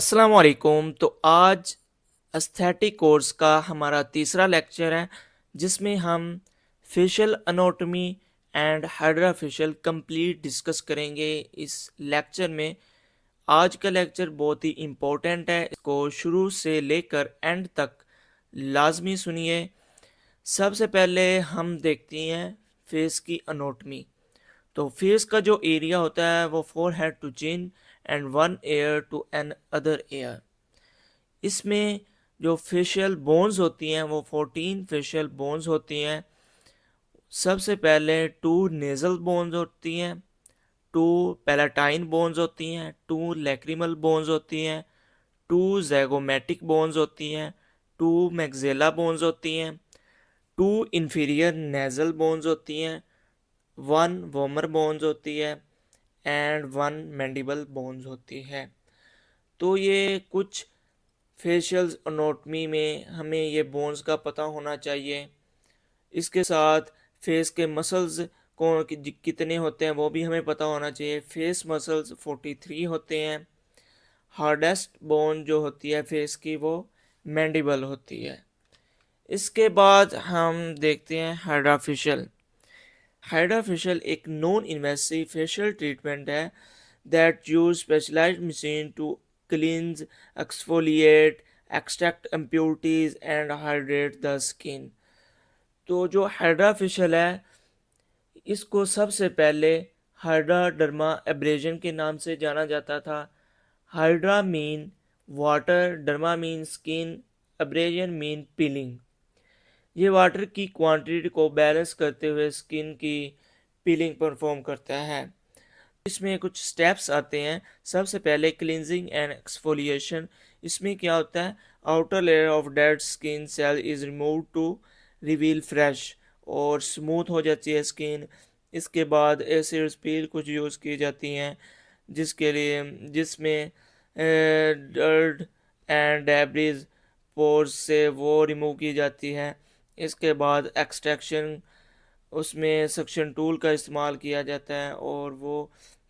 अस्सलाम वालेकुम। तो आज एस्थेटिक कोर्स का हमारा तीसरा लेक्चर है जिसमें हम facial anatomy and hydra facial complete discuss करेंगे इस लेक्चर में। आज का लेक्चर बहुत ही इम्पोर्टेंट है, इसको शुरू से लेकर एंड तक लाजमी सुनिए। सबसे पहले हम देखते हैं फेस की अनोटमी। तो फेस का जो एरिया होता है वो forehead to chin and one ear to an other ear. इसमें जो फेशियल बोन्स होती हैं वो 14 फेशियल बोन्स होती हैं। सबसे पहले टू नेजल बोन्स होती हैं, टू पैलाटाइन बोन्स होती हैं, टू लैक्रिमल बोन्स होती हैं, टू जैगोमेटिक बोन्स होती हैं, टू मैक्सेला बोन्स होती हैं, टू इंफीरियर नेजल बोन्स होती हैं, वन वोमर बोन्स होती है एंड वन मैंडिबल बोन्स होती है। तो ये कुछ फेशियल अनोटमी में हमें ये बोन्स का पता होना चाहिए। इसके साथ फेस के मसल्स कौन कितने होते हैं वो भी हमें पता होना चाहिए। फेस मसल्स 43 होते हैं। हार्डेस्ट बोन जो होती है फेस की वो मैंडिबल होती है। इसके बाद हम देखते हैं हाइड्रा फेशियल। हाइड्रा फेशियल एक नॉन इन्वेसिव फेशियल ट्रीटमेंट है that use specialised machine to cleanse, exfoliate, extract impurities and hydrate the skin. तो जो हाइड्रा फेशियल है इसको सबसे पहले हाइड्रा डर्मा एब्रेजन के नाम से जाना जाता था। Hydra mean water, derma mean skin, abrasion mean piling. ये वाटर की क्वांटिटी को बैलेंस करते हुए स्किन की पीलिंग परफॉर्म करता है। इसमें कुछ स्टेप्स आते हैं। सबसे पहले क्लींजिंग एंड एक्सफोलिएशन। इसमें क्या होता है, outer layer of dead skin cell is remove to reveal fresh, और स्मूथ हो जाती है स्किन। इसके बाद एसिड्स पील कुछ यूज़ की जाती हैं जिसके लिए जिसमें डर्ट एंड डेब्रिज पोर्स से वो रिमूव की जाती है। इसके बाद एक्सट्रैक्शन, उसमें सक्शन टूल का इस्तेमाल किया जाता है और वो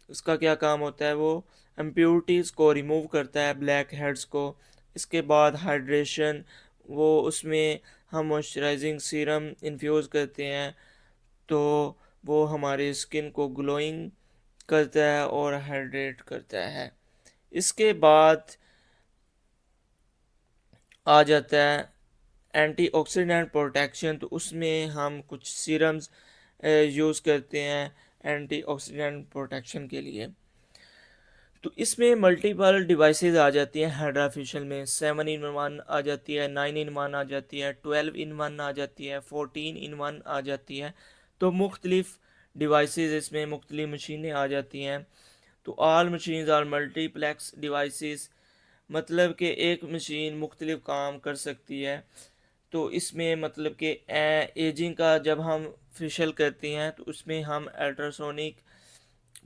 उसका क्या काम होता है, वो इम्प्योरिटीज़ को रिमूव करता है, ब्लैक हेड्स को। इसके बाद हाइड्रेशन, वो उसमें हम मॉइस्चराइजिंग सीरम इन्फ्यूज़ करते हैं तो वो हमारी स्किन को ग्लोइंग करता है और हाइड्रेट करता है। इसके बाद आ जाता है एंटीऑक्सीडेंट प्रोटेक्शन। तो उसमें हम कुछ सीरम्स यूज़ करते हैं एंटीऑक्सीडेंट प्रोटेक्शन के लिए। तो इसमें मल्टीपल डिवाइसेस आ जाती हैं हाइड्रा फेशियल में। 7-in-1 आ जाती है, 9-in-1 आ जाती है, 12-in-1 आ जाती है, 14-in-1 आ जाती है। तो मुख्तलिफ डिवाइसेस इसमें मुख्तलिफ मशीनें आ जाती हैं। तो all machines are multiplex devices, मतलब कि एक मशीन मुख्तलिफ काम कर सकती है। तो इसमें मतलब कि एजिंग का जब हम फेशियल करते हैं तो उसमें हम ultrasonic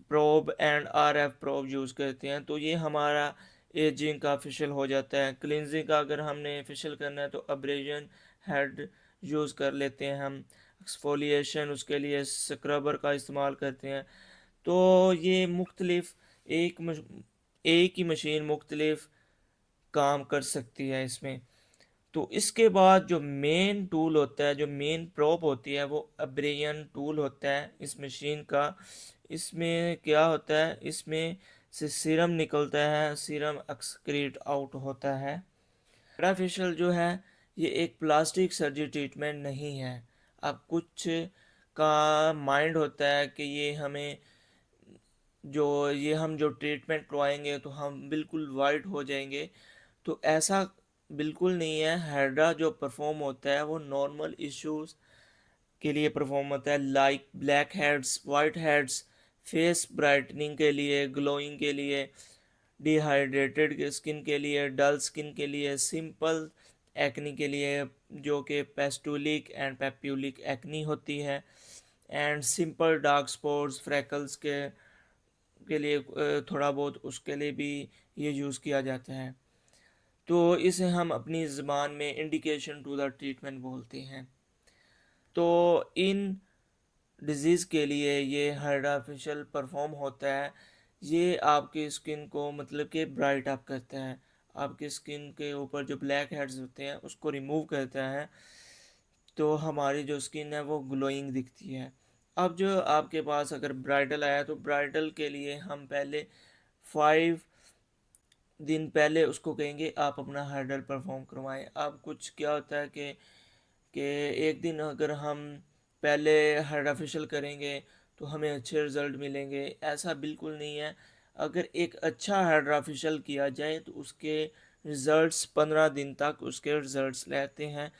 probe and RF probe use करते हैं। तो ये हमारा एजिंग का फेशियल हो जाता है। क्लिनजिंग का अगर हमने फेशियल करना है तो अब्रेजन हेड यूज़ कर लेते हैं हम। एक्सफोलिएशन उसके लिए स्क्रबर का इस्तेमाल करते हैं। तो ये मुख्तलिफ एक ही मशीन मुख्तलिफ काम कर सकती है इसमें। तो इसके बाद जो मेन टूल होता है, जो मेन प्रोप होती है, वो अब्रेयन टूल होता है इस मशीन का। इसमें क्या होता है, इसमें से सीरम निकलता है, सीरम एक्सक्रीट आउट होता है। फेशियल जो है ये एक प्लास्टिक सर्जरी ट्रीटमेंट नहीं है। अब कुछ का माइंड होता है कि ये हमें हम जो ट्रीटमेंट करवाएंगे तो हम बिल्कुल वाइट हो जाएंगे। तो ऐसा बिल्कुल नहीं है। हाइड्रा जो परफॉर्म होता है वो नॉर्मल इश्यूज के लिए परफॉर्म होता है, like black heads, white heads, face brightening के लिए, ग्लोइंग के लिए, डिहाइड्रेटेड स्किन के लिए, डल स्किन के लिए, सिंपल एक्नी के लिए जो कि पेस्टुलिक एंड पेप्यूलिक एक्नी होती है, and simple dark spots, freckles के लिए थोड़ा बहुत उसके लिए भी ये यूज़ किया जाता है। तो इसे हम अपनी ज़बान में इंडिकेशन टू द ट्रीटमेंट बोलते हैं। तो इन डिज़ीज़ के लिए ये हाइड्रा फेशियल परफॉर्म होता है। ये आपकी स्किन को मतलब कि ब्राइट अप करता है। आपकी स्किन के ऊपर जो ब्लैक हेड्स होते हैं उसको रिमूव करता है, तो हमारी जो स्किन है वो ग्लोइंग दिखती है। अब जो आपके पास अगर ब्राइडल आया तो ब्राइडल के लिए हम पहले 5 दिन पहले उसको कहेंगे आप अपना हाइड्रल परफॉर्म करवाएं। अब कुछ क्या होता है कि एक दिन अगर हम पहले हाइड्रा फेशियल करेंगे तो हमें अच्छे रिज़ल्ट मिलेंगे, ऐसा बिल्कुल नहीं है। अगर एक अच्छा हाइड्रा फेशियल किया जाए तो उसके रिज़ल्ट्स 15 दिन तक उसके रिज़ल्ट्स रहते हैं,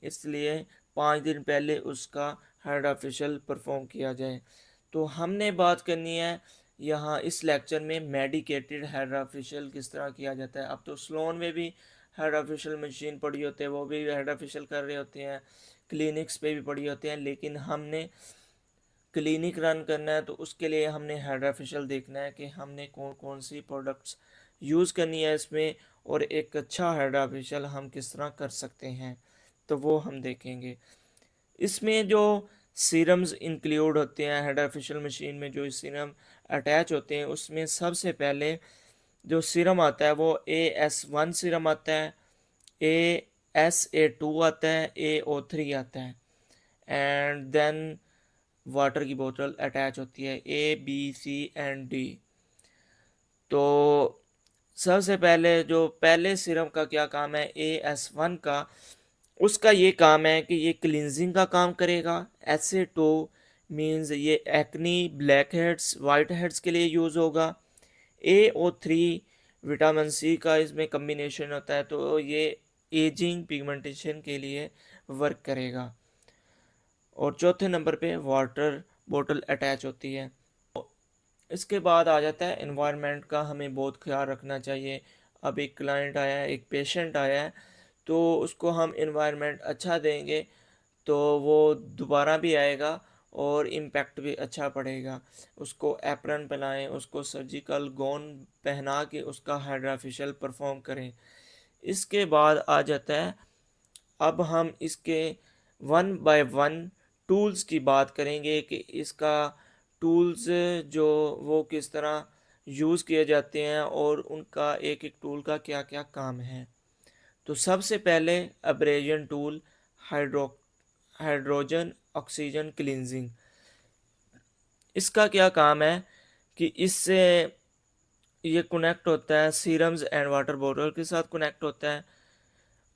इसलिए 5 दिन पहले उसका हाइड्रा फेशियल परफॉर्म किया जाए। तो हमने बात करनी है यहाँ इस लेक्चर में मेडिकेटेड हाइड्रा फेशियल किस तरह किया जाता है। अब तो सलोन में भी हाइड्रा फेशियल मशीन पड़ी होती है, वो भी हाइड्रा फेशियल कर रहे होते हैं, क्लिनिक्स पे भी पड़ी होती हैं, लेकिन हमने क्लिनिक रन करना है तो उसके लिए हमने हाइड्रा फेशियल देखना है कि हमने कौन कौन सी प्रोडक्ट्स यूज़ करनी है इसमें, और एक अच्छा हाइड्रा फेशियल हम किस तरह कर सकते हैं, तो वो हम देखेंगे। इसमें जो सीरम्स इंक्लूड होते हैं हाइड्रा फेशियल मशीन में, जो सीरम अटैच होते हैं उसमें सबसे पहले जो सीरम आता है वो AS1 सीरम आता है, ASA2 आता है, AO3 आता है, एंड देन वाटर की बोतल अटैच होती है A B C and D। तो सबसे पहले जो पहले सीरम का क्या काम है AS1 का, उसका ये काम है कि ये क्लिनजिंग का काम करेगा। SA2 मीन्स ये acne, black heads, white heads के लिए यूज़ होगा। AO3 विटामिन सी का इसमें कम्बिनेशन होता है, तो ये एजिंग पिगमेंटेशन के लिए वर्क करेगा। और चौथे नंबर पे वाटर बोतल अटैच होती है। इसके बाद आ जाता है एनवायरनमेंट का, हमें बहुत ख्याल रखना चाहिए। अब एक क्लाइंट आया है, एक पेशेंट आया है, तो उसको हम एनवायरनमेंट अच्छा देंगे तो वो दोबारा भी आएगा और इम्पैक्ट भी अच्छा पड़ेगा। उसको एप्रन पहनाएं, उसको सर्जिकल गॉन पहना के उसका हाइड्रा फेशियल परफॉर्म करें। इसके बाद आ जाता है, अब हम इसके वन बाय वन टूल्स की बात करेंगे कि इसका टूल्स जो वो किस तरह यूज़ किए जाते हैं और उनका एक एक टूल का क्या क्या काम है। तो सबसे पहले abrasion tool, hydro hydrogen oxygen cleansing. इसका क्या काम है कि इससे ये कनेक्ट होता है सीरम्स एंड वाटर बॉटल के साथ कनेक्ट होता है,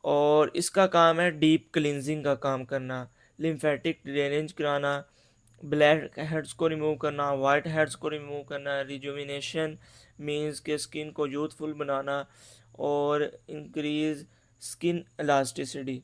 और इसका काम है डीप क्लींजिंग का काम करना, लिम्फेटिक ड्रेनेज कराना, ब्लैक हेड्स को रिमूव करना, वाइट हेड्स को रिमूव करना, रिजुविनेशन मींस के स्किन को यूथफुल बनाना, और इंक्रीज स्किन इलास्टिसिटी।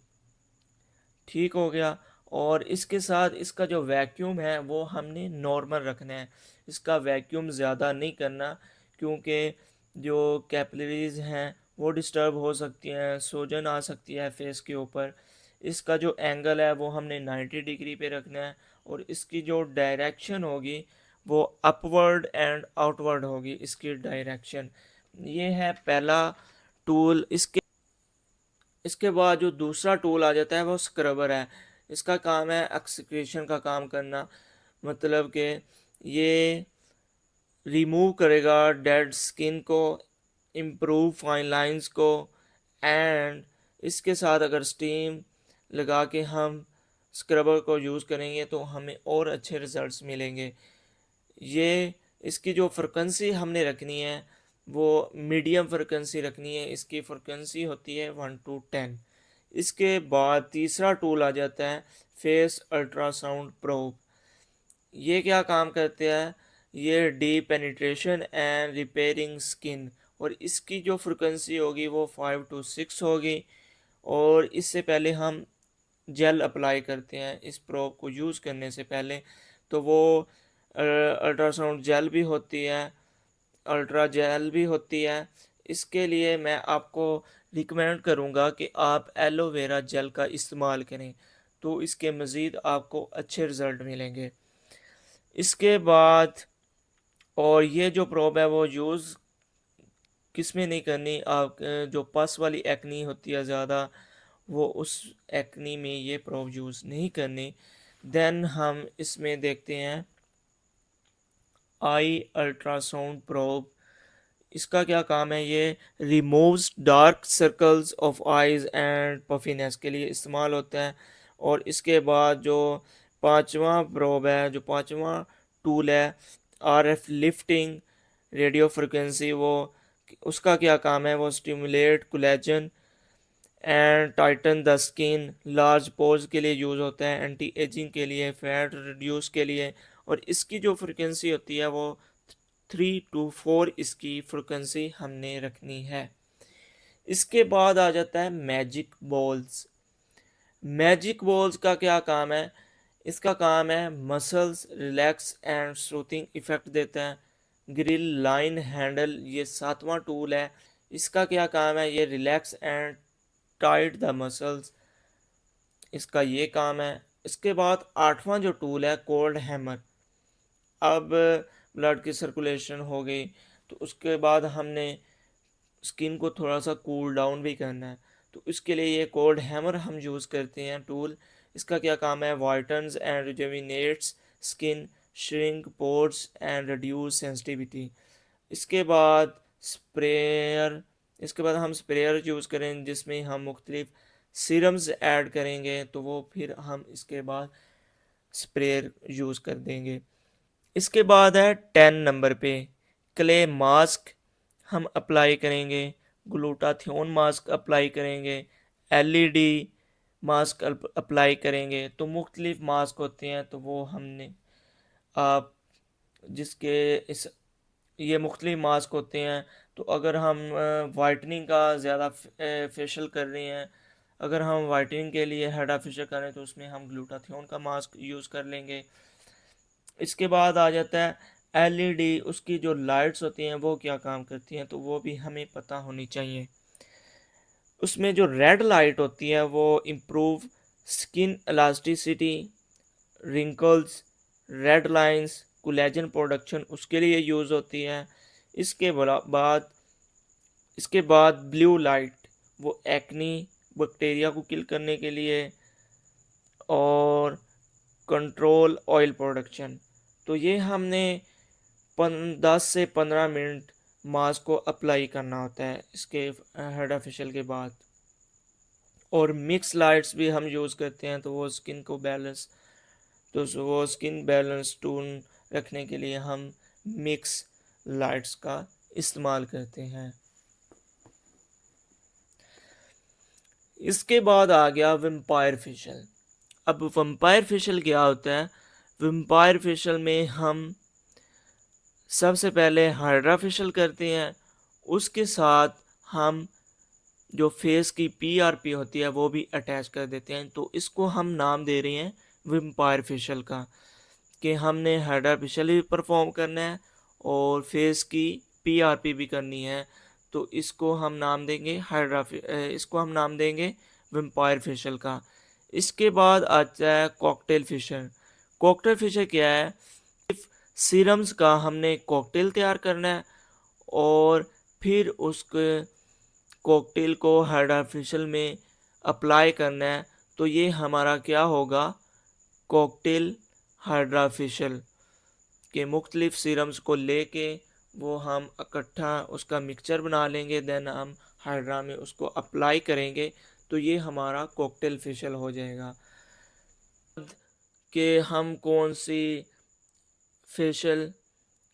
ठीक हो गया। और इसके साथ इसका जो वैक्यूम है वो हमने नॉर्मल रखना है, इसका वैक्यूम ज़्यादा नहीं करना, क्योंकि जो कैपिलरीज हैं वो डिस्टर्ब हो सकती हैं, सूजन आ सकती है फेस के ऊपर। इसका जो एंगल है वो हमने 90 डिग्री पे रखना है, और इसकी जो डायरेक्शन होगी वो अपवर्ड एंड आउटवर्ड होगी इसकी डायरेक्शन। ये है पहला टूल। इसके बाद जो दूसरा टूल आ जाता है वो स्क्रबर है। इसका काम है एक्सक्रीशन का काम करना, मतलब कि ये रिमूव करेगा डेड स्किन को, इम्प्रूव फाइन लाइंस को, एंड इसके साथ अगर स्टीम लगा के हम स्क्रबर को यूज़ करेंगे तो हमें और अच्छे रिजल्ट्स मिलेंगे। ये इसकी जो फ्रिक्वेंसी हमने रखनी है वो मीडियम फ्रिक्वेंसी रखनी है, इसकी फ्रिक्वेंसी होती है 1 to 10। इसके बाद तीसरा टूल आ जाता है फेस अल्ट्रासाउंड प्रोब। ये क्या काम करते हैं, ये deep penetration and repairing skin, और इसकी जो फ्रिक्वेंसी होगी वो 5 to 6 होगी। और इससे पहले हम जेल अप्लाई करते हैं इस प्रोब को यूज़ करने से पहले, तो वो अल्ट्रासाउंड जेल भी होती है, अल्ट्रा जेल भी होती है। इसके लिए मैं आपको रिकमेंड करूँगा कि आप एलोवेरा जेल का इस्तेमाल करें, तो इसके मज़ीद आपको अच्छे रिज़ल्ट मिलेंगे। इसके बाद और ये जो प्रोब है वो यूज़ किस में नहीं करनी, आप जो पस वाली एक्नी होती है ज़्यादा, वो उस एक्नी में ये प्रोब यूज़ नहीं करनी। देन हम इसमें देखते हैं आई अल्ट्रासाउंड प्रोब। इसका क्या काम है, ये removes dark circles of eyes and puffiness के लिए इस्तेमाल होता है। और इसके बाद जो पांचवा प्रोब है, जो पांचवा टूल है, आरएफ लिफ्टिंग रेडियो फ्रिक्वेंसी, वो उसका क्या काम है, वो stimulate collagen and Titan the skin, large pores के लिए यूज़ होता है, एंटी एजिंग के लिए, फैट रिड्यूस के लिए। और इसकी जो फ्रिक्वेंसी होती है वो 3 to 4 इसकी फ्रिक्वेंसी हमने रखनी है। इसके बाद आ जाता है मैजिक बॉल्स। मैजिक बॉल्स का क्या काम है, इसका काम है muscles relax and soothing effect देता है। ग्रिल लाइन हैंडल, ये सातवां टूल है, इसका क्या काम है, ये relax and tight the muscles, इसका ये काम है। इसके बाद आठवां जो टूल है कोल्ड हैमर। अब ब्लड की सर्कुलेशन हो गई, तो उसके बाद हमने स्किन को थोड़ा सा कूल डाउन भी करना है, तो इसके लिए ये कोल्ड हैमर हम यूज़ करते हैं टूल। इसका क्या काम है, whitens and rejuvenates skin, shrink pores and reduce sensitivity. इसके बाद स्प्रेयर, इसके बाद हम स्प्रेयर यूज़ करें जिसमें हम मुख्तलिफ सीरम्स ऐड करेंगे, तो वो फिर हम इसके बाद स्प्रेयर यूज़ कर देंगे। इसके बाद है 10 नंबर पे क्ले मास्क हम अप्लाई करेंगे, ग्लूटाथियोन मास्क अप्लाई करेंगे, एलईडी मास्क अप्लाई करेंगे। तो मुख्तलिफ मास्क होते हैं, तो वो हमने आप जिसके इस ये मुख्तलिफ मास्क होते हैं। तो अगर हम वाइटनिंग का ज़्यादा फेशियल कर रहे हैं, अगर हम वाइटनिंग के लिए हाइड्रा फेशियल कर रहे हैं, तो उसमें हम ग्लूटाथियोन का मास्क यूज़ कर लेंगे। इसके बाद आ जाता है एलईडी, उसकी जो लाइट्स होती हैं वो क्या काम करती हैं, तो वो भी हमें पता होनी चाहिए। उसमें जो रेड लाइट होती है वो improve skin elasticity, wrinkles, red lines, collagen production, उसके लिए यूज़ होती है। इसके बाद इसके बाद ब्लू लाइट, वो एक्नी बैक्टीरिया को किल करने के लिए, और कंट्रोल ऑयल प्रोडक्शन। तो ये हमने 10 से 15 मिनट मास्क को अप्लाई करना होता है इसके हेड फेशियल के बाद। और मिक्स लाइट्स भी हम यूज़ करते हैं, तो वो स्किन को बैलेंस, तो वो स्किन बैलेंस टून रखने के लिए हम मिक्स लाइट्स का इस्तेमाल करते हैं। इसके बाद आ गया वेम्पायर फेशियल। अब वेम्पायर फेशियल क्या होता है, वेम्पायर फेशियल में हम सबसे पहले हाइड्रा फेशियल करते हैं, उसके साथ हम जो फेस की पीआरपी होती है वो भी अटैच कर देते हैं। तो इसको हम नाम दे रहे हैं वेम्पायर फेशियल का, कि हमने हाइड्रा फेशियल भी परफॉर्म करना है और फेस की पीआरपी भी करनी है। तो इसको हम नाम देंगे इसको हम नाम देंगे वेम्पायर फेशियल का। इसके बाद आता है कॉकटेल फेशियल। कॉकटेल फेशियल क्या है, सीरम्स का हमने कॉकटेल तैयार करना है और फिर उसके कॉकटेल को हाइड्रा फेशियल में अप्लाई करना है। तो ये हमारा क्या होगा, कॉकटेल हाइड्रा फेशियल के मुख्तलिफ सीरम्स को लेके वो हम इकट्ठा उसका मिक्सचर बना लेंगे, देन हम हाइड्रा में उसको अप्लाई करेंगे, तो ये हमारा कॉकटेल फेशियल हो जाएगा। कि हम कौन सी फेशियल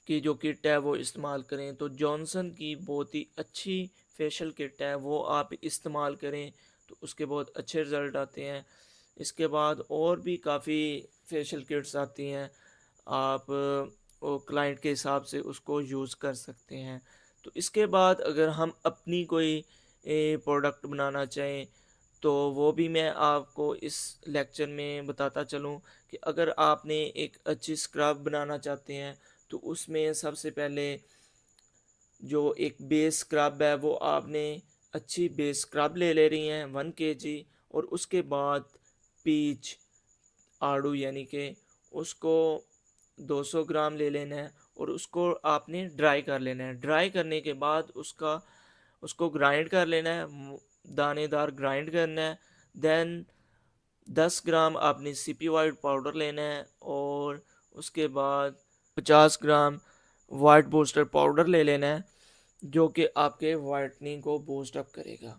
की जो किट है वो इस्तेमाल करें, तो जॉनसन की बहुत ही अच्छी फेशियल किट है, वो आप इस्तेमाल करें तो उसके बहुत अच्छे रिज़ल्ट आते हैं। इसके बाद और भी काफ़ी फेशियल किट्स आती हैं, आप वो क्लाइंट के हिसाब से उसको यूज़ कर सकते हैं। तो इसके बाद अगर हम अपनी कोई प्रोडक्ट बनाना चाहें, तो वो भी मैं आपको इस लेक्चर में बताता चलूँ कि अगर आपने एक अच्छी स्क्रब बनाना चाहते हैं, तो उसमें सबसे पहले जो एक बेस स्क्रब है वो आपने अच्छी बेस स्क्रब ले रही हैं 1 kg, और उसके बाद पीच आड़ू यानी कि उसको 200 ग्राम ले लेना है और उसको आपने ड्राई कर लेना है। ड्राई करने के बाद उसको ग्राइंड कर लेना है, दानेदार ग्राइंड करना है। देन 10 ग्राम आपने सीपी वाइट पाउडर लेना है और उसके बाद 50 ग्राम वाइट बूस्टर पाउडर ले लेना है। जो कि आपके वाइटनिंग को बूस्ट अप करेगा।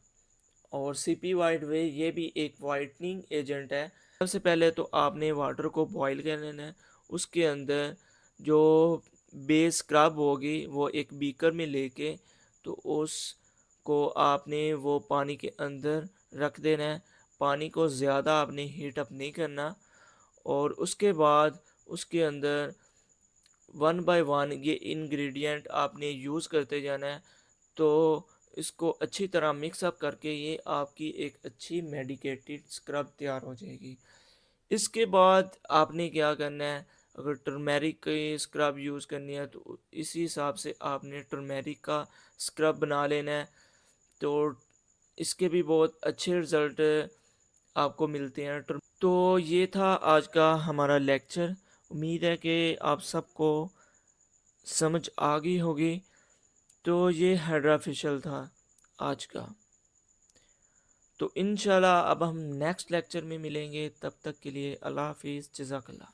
और सीपी वाइट वे ये भी एक वाइटनिंग एजेंट है। सबसे पहले तो आपने वाटर को बॉईल कर लेना है, उसके अंदर जो बेस स्क्रब होगी वो एक बीकर में लेके तो उसको आपने वो पानी के अंदर रख देना है। पानी को ज़्यादा आपने हीट अप नहीं करना, और उसके बाद उसके अंदर वन बाय वन ये इंग्रेडिएंट आपने यूज़ करते जाना है। तो इसको अच्छी तरह मिक्स अप करके ये आपकी एक अच्छी मेडिकेटेड स्क्रब तैयार हो जाएगी। इसके बाद आपने क्या करना है, अगर टर्मेरिक की स्क्रब यूज़ करनी है तो इसी हिसाब से आपने टर्मेरिक का स्क्रब बना लेना है। तो इसके भी बहुत अच्छे रिज़ल्ट आपको मिलते हैं। तो ये था आज का हमारा लेक्चर। उम्मीद है कि आप सबको समझ आ गई होगी। तो ये हाइड्रा फेशियल था आज का। तो इंशाल्लाह अब हम नेक्स्ट लेक्चर में मिलेंगे, तब तक के लिए अल्लाह हाफिज़, जज़ाकल्लाह।